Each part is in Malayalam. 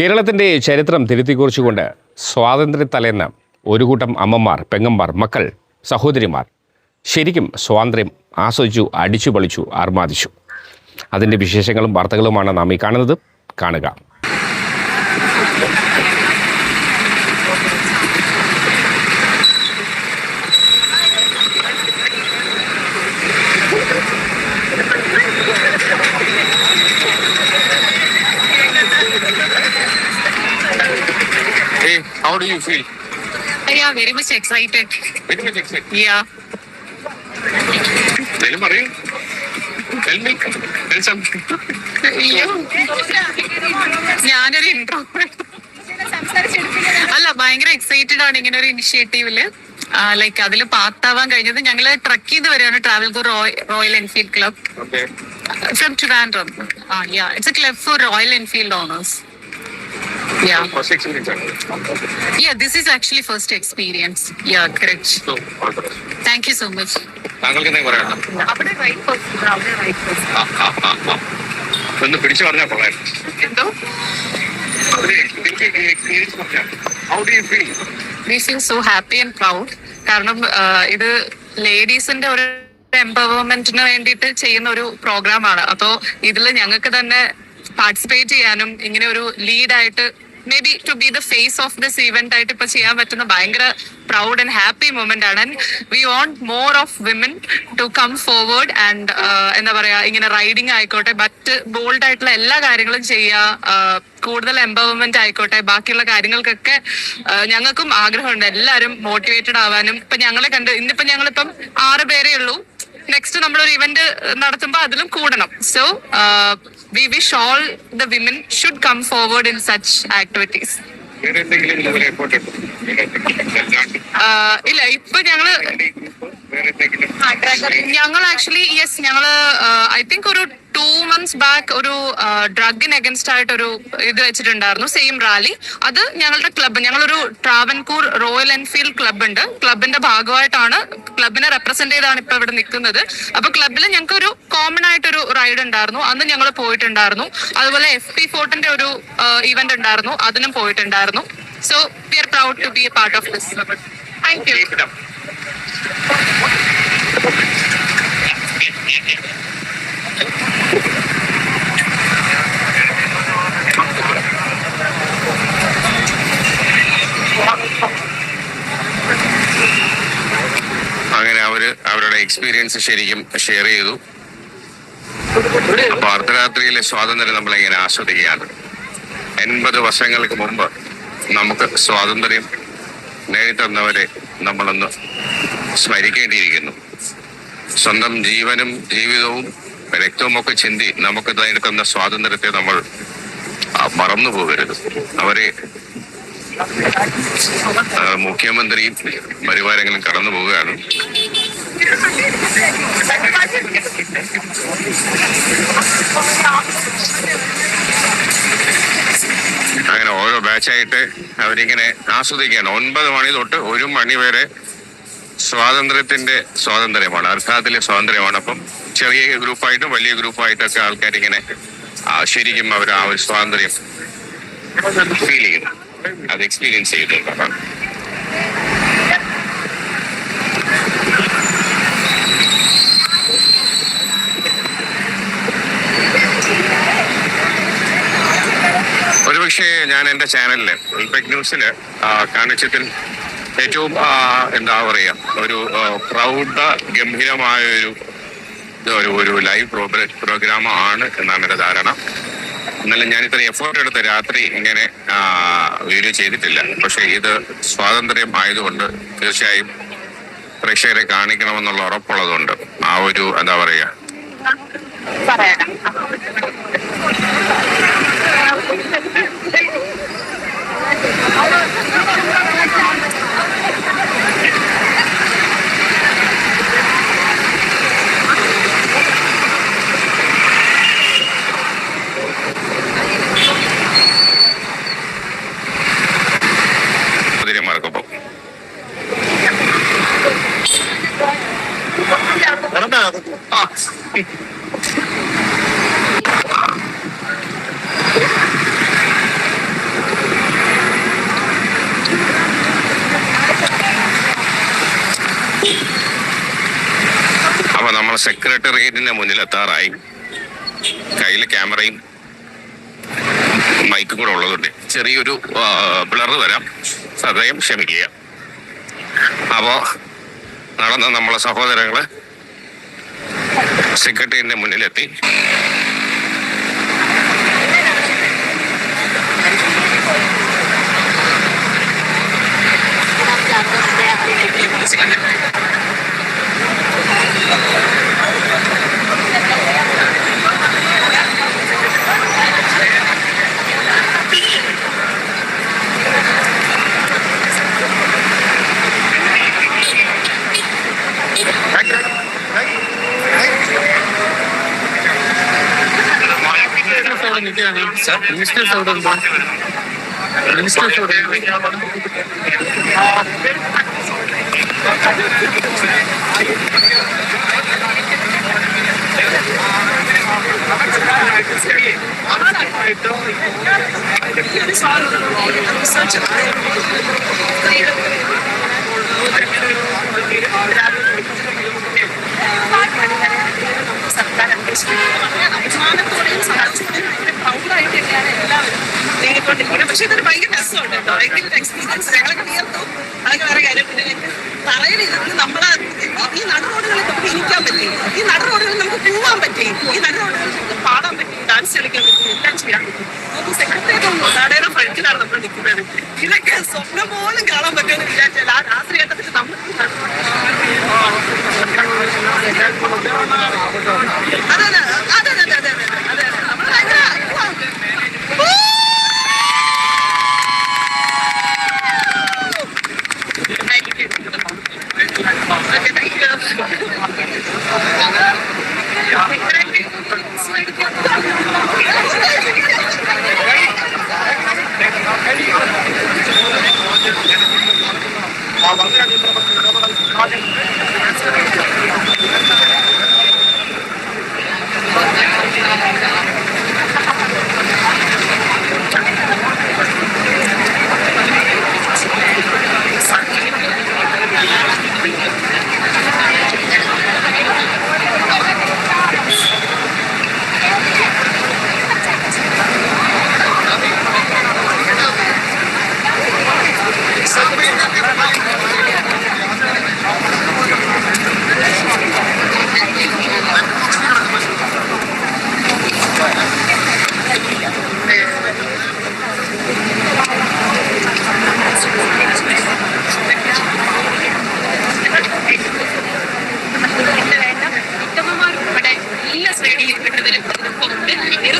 കേരളത്തിൻ്റെ ചരിത്രം തിരുത്തിക്കുറിച്ചുകൊണ്ട് സ്വാതന്ത്ര്യത്തലേന്ന് ഒരു കൂട്ടം അമ്മമാർ, പെങ്ങന്മാർ, മക്കൾ, സഹോദരിമാർ ശരിക്കും സ്വാതന്ത്ര്യം ആസ്വദിച്ചു, അടിച്ചു പൊളിച്ചു, ആർമാദിച്ചു. അതിൻ്റെ വിശേഷങ്ങളും വാർത്തകളുമാണ് നാം ഈ കാണുന്നത്. കാണുക. Hey, how do you feel? Yeah, very much excited. Very much excited. Yeah. Tell me. Tell me. Tell something. ഞാനൊരു ഇൻട്രോ അല്ല, ഭയങ്കര എക്സൈറ്റഡ് ആണ് ഇങ്ങനെ ഒരു ഇനിഷ്യേറ്റീവില്. ലൈക്ക് അതിൽ പാർട്ടാവാൻ കഴിഞ്ഞത്. ഞങ്ങള് ട്രക്ക് ചെയ്ത് വരികയാണ് Travelco Royal Enfield Club Okay. from Trivandrum. Yeah, it's a club for Royal Enfield owners. Yeah. First experience. Yeah, this is actually first experience. Yeah, correct. So, all the best. Thank you so much. താങ്കൾക്ക് എന്തെങ്കിലും പറയാനുണ്ടോ? അവിടെ റൈറ്റ് പേഴ്സൺ, അവിടെ റൈറ്റ് പേഴ്സൺ. ഒന്ന് പിടിച്ചു പറഞ്ഞാൽ കൊള്ളാം. എന്തോ How do you feel? we feel so happy and proud. കാരണം ഇത് ലേഡീസിന്റെ ഒരു എംപവർമെന്റിന് വേണ്ടിയിട്ട് ചെയ്യുന്ന ഒരു പ്രോഗ്രാമാണ്. അപ്പോൾ ഇതിൽ ഞങ്ങൾക്ക് തന്നെ പാർട്ടിസിപ്പേറ്റ് ചെയ്യാനും ഇങ്ങനെ ഒരു ലീഡായിട്ട് may be to be the face of this event ആയിട്ട് ഇപ്പൊ ചെയ്യാൻ പറ്റുന്ന ഭയങ്കര പ്രൗഡ് ആൻഡ് ഹാപ്പി മൊമെന്റ് ആണ്. And we want more of women to come forward and എന്താ പറയാ, ഇങ്ങനെ റൈഡിങ് ആയിക്കോട്ടെ, മറ്റ് ബോൾഡ് ആയിട്ടുള്ള എല്ലാ കാര്യങ്ങളും ചെയ്യുക, കൂടുതൽ എംപവർമെന്റ് ആയിക്കോട്ടെ, ബാക്കിയുള്ള കാര്യങ്ങൾക്കൊക്കെ ഞങ്ങൾക്കും ആഗ്രഹമുണ്ട് എല്ലാവരും മോട്ടിവേറ്റഡ് ആവാനും. ഇപ്പൊ ഞങ്ങളെ കണ്ട് ഇന്നിപ്പോ ഞങ്ങളിപ്പം 6 പേരേ ഉള്ളൂ. നെക്സ്റ്റ് നമ്മളൊരു ഇവന്റ് നടത്തുമ്പോൾ അതിലും കൂടണം. So we wish all the women should come forward in such activities. വേറെ എന്തെങ്കിലും ഇതുപോലെ എഫോർട്ട് ഉണ്ടോ? ഇല്ല, ഇപ്പൊ ഞങ്ങള് ആക്ച്വലി ഞങ്ങള് ഐ തിങ്ക് ഒരു 2 months ബാക്ക് ഒരു ഡ്രഗിന് അഗൻസ്റ്റ് ആയിട്ടൊരു ഇത് വെച്ചിട്ടുണ്ടായിരുന്നു, സെയിം റാലി. അത് ഞങ്ങളുടെ ക്ലബ്ബ്, ഞങ്ങളൊരു ട്രാവൻകൂർ റോയൽ എൻഫീൽഡ് ക്ലബ്ബ് ഉണ്ട്. ക്ലബിന്റെ ഭാഗമായിട്ടാണ്, ക്ലബിനെ റെപ്രസെന്റ് ചെയ്താണ് ഇപ്പൊ ഇവിടെ നിൽക്കുന്നത്. അപ്പൊ ക്ലബിൽ ഞങ്ങൾക്ക് ഒരു കോമൺ ആയിട്ടൊരു റൈഡ് ഉണ്ടായിരുന്നു, അന്ന് ഞങ്ങൾ പോയിട്ടുണ്ടായിരുന്നു. അതുപോലെ FP ഫോർട്ടിന്റെ ഒരു ഇവന്റ് ഉണ്ടായിരുന്നു, അതിനും പോയിട്ടുണ്ടായിരുന്നു. So we are proud to be a part of this. Thank you. അങ്ങനെ അവരുടെ എക്സ്പീരിയൻസ് ശരിക്കും ഷെയർ ചെയ്തു. അപ്പൊ അർദ്ധരാത്രിയിലെ സ്വാതന്ത്ര്യം നമ്മളെങ്ങനെ ആസ്വദിക്കുകയാണ്. 80 വർഷങ്ങൾക്ക് മുമ്പ് നമുക്ക് സ്വാതന്ത്ര്യം നേടിത്തന്നവരെ നമ്മളൊന്ന് സ്മരിക്കേണ്ടിയിരിക്കുന്നു. സ്വന്തം ജീവനും ജീവിതവും രക്തവും ഒക്കെ ചിന്തി നമുക്ക് നേടിത്തന്ന സ്വാതന്ത്ര്യത്തെ നമ്മൾ മറന്നു പോകരുത്. അവരെ മുഖ്യമന്ത്രിയും പരിവാരങ്ങളും കടന്നു പോവുകയാണ്. അങ്ങനെ ഓരോ ബാച്ചായിട്ട് അവരിങ്ങനെ ആസ്വദിക്കുകയാണ്. 9 മണി തൊട്ട് 1 മണി വരെ സ്വാതന്ത്ര്യമാണ്, അർക്കാത്തിലെ സ്വാതന്ത്ര്യമാണ്. അപ്പം ചെറിയ ഗ്രൂപ്പായിട്ടും വലിയ ഗ്രൂപ്പായിട്ടൊക്കെ ആൾക്കാരിങ്ങനെ ശരിക്കും അവർ ആ ഒരു സ്വാതന്ത്ര്യം ഫീൽ ചെയ്യുന്നു, അത് എക്സ്പീരിയൻസ് ചെയ്തിട്ടുണ്ട്. ഒരുപക്ഷെ ഞാൻ എൻ്റെ ചാനലില് ഉൾപെക് ന്യൂസില് കാണിച്ചതിൽ ഏറ്റവും എന്താ പറയാ, ഒരു പ്രൗഢ ഗംഭീരമായ ഒരു ലൈവ് പ്രോഗ്രാമാണ് എന്നാണ് എൻ്റെ ധാരണ. എന്നാലും ഞാൻ ഇത്ര എഫേർട്ട് എടുത്ത് രാത്രി ഇങ്ങനെ വീഡിയോ ചെയ്തിട്ടില്ല. പക്ഷെ ഇത് സ്വാതന്ത്ര്യം ആയതുകൊണ്ട് തീർച്ചയായും പ്രേക്ഷകരെ കാണിക്കണമെന്നുള്ള ഉറപ്പുള്ളതുകൊണ്ട് ആ ഒരു എന്താ പറയാ, മാർക്കൊപ്പം നമ്മൾ സെക്രട്ടേറിയറ്റിന്റെ മുന്നിലെത്താറായി. കയ്യിൽ ക്യാമറയും മൈക്കും കൂടെ ഉള്ളതുകൊണ്ട് ചെറിയൊരു ബ്ലറ് വരാം, സദയം ക്ഷമിക്കുക. അപ്പോ നടന്ന നമ്മളെ സഹോദരങ്ങള് സെക്രട്ടേറിയറ്റിന്റെ മുന്നിലെത്തി. മിനിസ്റ്റേഴ്സ് അവിടെ ഉണ്ടോ? മിനിസ്റ്റേഴ്സ് അവിടെ പ്രൗഡായിട്ട് തന്നെയാണ് എല്ലാവരും നേടിക്കൊണ്ടിരിക്കുന്നത്. പക്ഷെ ഇതൊരു ഭയങ്കര രസമുണ്ട് കേട്ടോ. ഭയങ്കര എക്സ്പീരിയൻസ് ഞങ്ങളൊക്കെ തീർത്തു. അതൊക്കെ വേറെ കാര്യം. പിന്നെ തറയിലിരുന്ന് നമ്മളെ ഈ നട റോഡുകളിൽ നമുക്ക് ഇരിക്കാൻ പറ്റി, ഈ നട റോഡുകളിൽ നമുക്ക് പോവാൻ പറ്റി, ഈ നട റോഡുകളിൽ നമുക്ക് പാടാൻ പറ്റി, ഡാൻസ് കളിക്കാൻ പറ്റി, എല്ലാം ചെയ്യാൻ പറ്റി. നമുക്ക് സെക്രട്ടേറിയറ്റ് നടയുടെ ഫ്രണ്ടിലാണ് നമ്മൾ നിൽക്കുന്നത്. ഇതൊക്കെ സ്വപ്നം പോലും കാണാൻ പറ്റുമെന്ന് വിചാരിച്ചാൽ ആ രാത്രിഘട്ടത്തിൽ നമ്മൾ അതെ അതെ അതെ അതെ അതെ അതെ നമ്മൾ ഭയങ്കര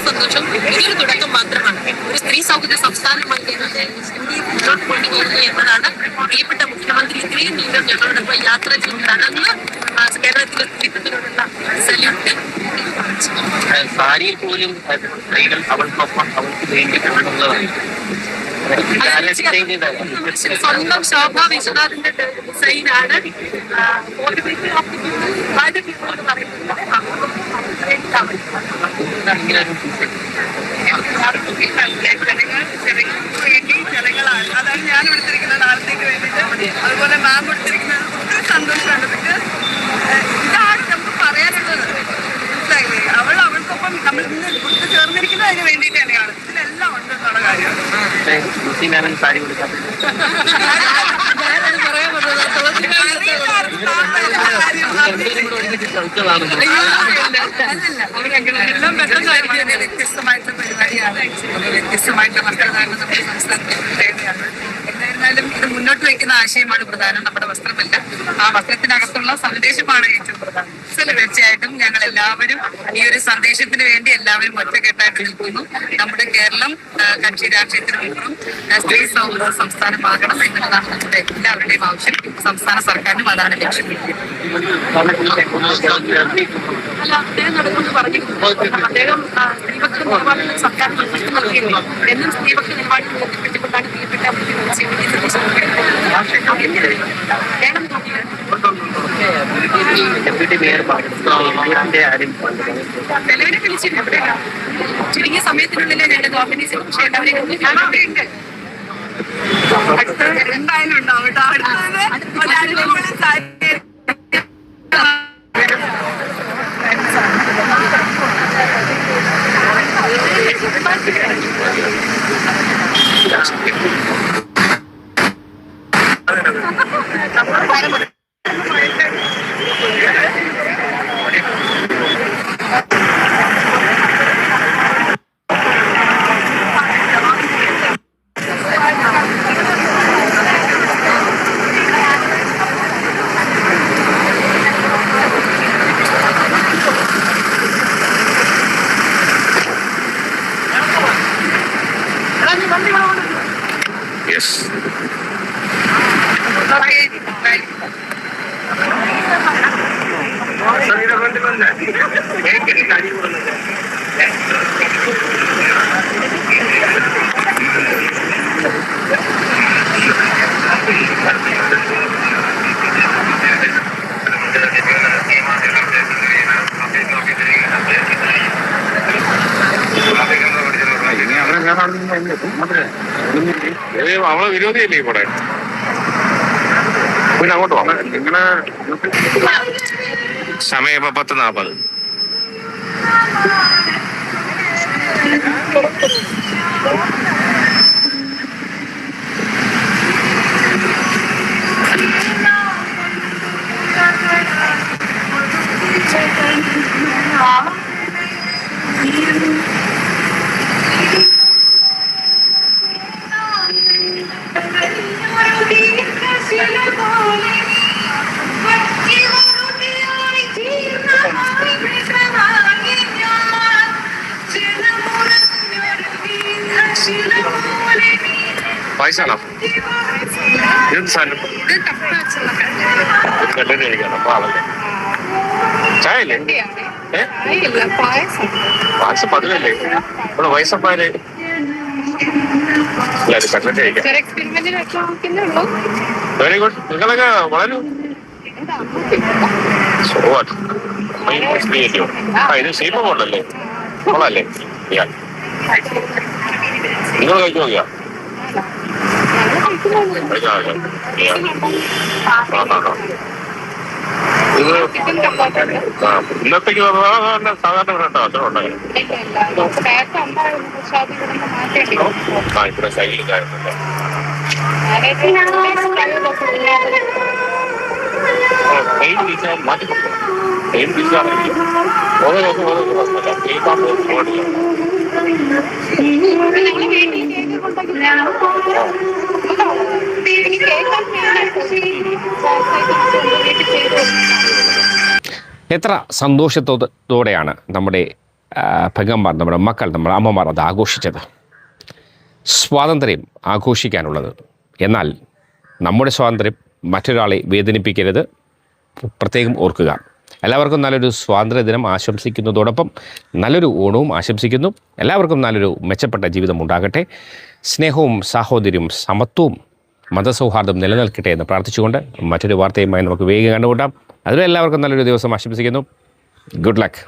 സന്തോഷം. ഇതൊരു തുടക്കം മാത്രമാണ്. ഒരു സ്ത്രീ സൗഹൃദ സംസ്ഥാനമായി മുന്നോട്ട് കൊണ്ടുപോകുന്നു എന്നതാണ് പ്രിയപ്പെട്ട മുഖ്യമന്ത്രി ഇത്രയും ദൂരം ഞങ്ങളോടൊപ്പം യാത്ര ചെയ്ത് നടന്ന് കേരളത്തിലെ സ്ത്രീത്വത്തിനോടുള്ള സല്യൂട്ട്. സാരിയിൽ പോലും സ്ത്രീകൾ അവൾക്കൊപ്പം അവൾക്ക് വേണ്ടി കൊണ്ടുള്ളതാണ്. സ്വന്തം ശോഭ വിശ്വനാഥിന്റെ ഡിസൈനാണ്. ജനങ്ങളാണ്, അതാണ് ഞാൻ എടുത്തിരിക്കുന്നത് നാളത്തേക്ക് വേണ്ടിയിട്ട്. അതുപോലെ മാം എടുത്തിരിക്കുന്നത് ഒത്തിരി സന്തോഷമാണ്. ഇതാണ് നമുക്ക് പറയാനുള്ളത്. മനസ്സിലായില്ലേ? അവൾക്കൊപ്പം നമ്മൾ ഇന്ന് കൊടുത്ത് ചേർന്നിരിക്കുന്നത് അതിന് വേണ്ടിയിട്ട് തന്നെയാണ്. ഇതിലെല്ലാം ഉണ്ടെന്നുള്ള കാര്യമാണ്. സാരി കൊടുക്കാൻ വ്യത്യസ്തമായിട്ടുള്ള പരിപാടിയാണ്. വ്യത്യസ്തമായിട്ടുള്ള വസ്ത്രധാരണം നമ്മുടെ സംസ്ഥാനത്തിന് പ്രത്യേകതയാണ്. എന്തായിരുന്നാലും ഇത് മുന്നോട്ട് വയ്ക്കുന്ന ആശയമാണ് പ്രധാനം, നമ്മുടെ വസ്ത്രമല്ല. ആ വസ്ത്രത്തിനകത്തുള്ള സന്ദേശമാണ് ഏറ്റവും പ്രധാനം. തീർച്ചയായിട്ടും ഞങ്ങൾ എല്ലാവരും ഈ ഒരു സന്ദേശത്തിന് വേണ്ടി എല്ലാവരും ഒറ്റക്കെട്ടായിട്ട് നിൽക്കുന്നു. നമ്മുടെ കേരളം കക്ഷി രാഷ്ട്രീയത്തിനൊപ്പം സ്ത്രീ സൗഹൃദ സംസ്ഥാനമാകണം എന്നുള്ളതാണ് നമ്മുടെ എല്ലാവരുടെയും ആവശ്യം. സംസ്ഥാന സർക്കാരിനും അതാണ് ലക്ഷ്യം. അല്ല, അദ്ദേഹം നടക്കുമെന്ന് പറഞ്ഞിരുന്നു. അദ്ദേഹം സ്ത്രീപക്ഷ നിലപാടുകൾ സർക്കാർ നൽകിയിരുന്നു. എന്നും സ്ത്രീപക്ഷ നിലപാടുകൾ ഉയർത്തിപ്പിടിച്ചുകൊണ്ടാണ് പ്രിയപ്പെട്ട നിലവിലെ വിളിച്ചിട്ടുണ്ട്. ചുരുങ്ങിയ സമയത്തിനുള്ളിൽ ഞങ്ങളുടെ ഗവൺമെന്റ് പക്ഷേ എല്ലാവരെയും എന്തായാലും ഉണ്ടാവും കേട്ടോ. അടുത്തത് Yes. അവളെ വിരോധിയല്ലേ ഇവിടെ പിന്നെ അങ്ങോട്ട് പോകാം ഇങ്ങനെ സമയം ഇപ്പൊ 10:40. പായസാണോ ഇത് സാധനം കണ്ടിട്ട് കഴിക്കാം അപ്പൊ ആളല്ലേ ചായല്ലേ പായസം പതിനല്ലേ ഇവിടെ വയസ്സപ്പാര് കണ്ടിട്ട് കഴിക്കാം. Very good. നിങ്ങളൊക്കെ വളരൂ. ഇത് ഷേപ്പ് കൊണ്ടല്ലേ കൊള്ളാല്ലേ നിങ്ങൾ കഴിച്ചു നോക്കിയാ ഇത് ഇന്നത്തേക്ക് സാധാരണ കേട്ടോ അത്ര ഉണ്ടായി ഇവിടെ ശൈലി കാര്യമല്ലേ മാറ്റി കൊടുക്കണം. ഓരോ ദിവസം ഓരോ പ്രശ്നമില്ല. എത്ര സന്തോഷത്തോടെയാണ് നമ്മുടെ പെങ്ങന്മാർ, നമ്മുടെ മക്കൾ, നമ്മുടെ അമ്മമാർ അത് ആഘോഷിച്ചത്. സ്വാതന്ത്ര്യം ആഘോഷിക്കാനുള്ളത്. എന്നാൽ നമ്മുടെ സ്വാതന്ത്ര്യം മറ്റൊരാളെ വേദനിപ്പിക്കരുത്. പ്രത്യേകം ഓർക്കുക. എല്ലാവർക്കും നല്ലൊരു സ്വാതന്ത്ര്യദിനം ആശംസിക്കുന്നതോടൊപ്പം നല്ലൊരു ഓണവും ആശംസിക്കുന്നു. എല്ലാവർക്കും നല്ലൊരു മെച്ചപ്പെട്ട ജീവിതം ഉണ്ടാകട്ടെ. സ്നേഹവും സാഹോദര്യവും സമത്വവും മതസൗഹാർദ്ദം നിലനിൽക്കട്ടെ എന്ന് പ്രാർത്ഥിച്ചുകൊണ്ട് മറ്റൊരു വാർത്തയുമായി നമുക്ക് വേഗം കണ്ടുകൂട്ടാം. അതിലും എല്ലാവർക്കും നല്ലൊരു ദിവസം ആശംസിക്കുന്നു. Good luck.